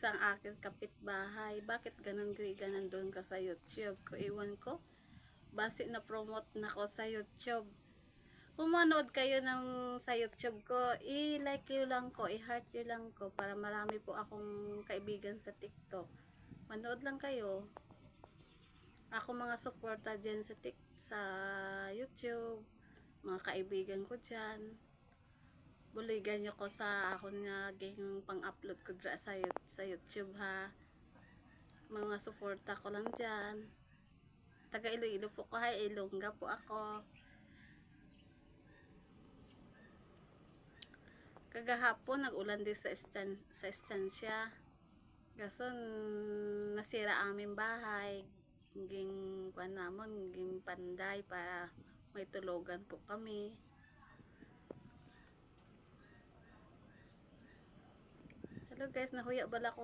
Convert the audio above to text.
sa aking kapitbahay. Bakit ganun griga nandun ka sa YouTube ko? Iwan ko. Base na promote na ko sa YouTube. Kung manood kayo sa YouTube ko, i-like nyo lang ko, i-heart nyo lang ko para marami po akong kaibigan sa TikTok. Manood lang kayo. Ako mga suporta dyan sa YouTube, mga kaibigan ko dyan. Buligan nyo ko sa akong nga pang-upload ko dra sa YouTube ha. Mga suporta ko lang dyan. Taga Iloilo po ko ha, Ilongga po ako. Kagahapon nag-ulan din sa estansya. Gason nasira aming bahay. Ging kuan namon, ging panday para may tulugan po kami. Hello guys, nahuya bala ko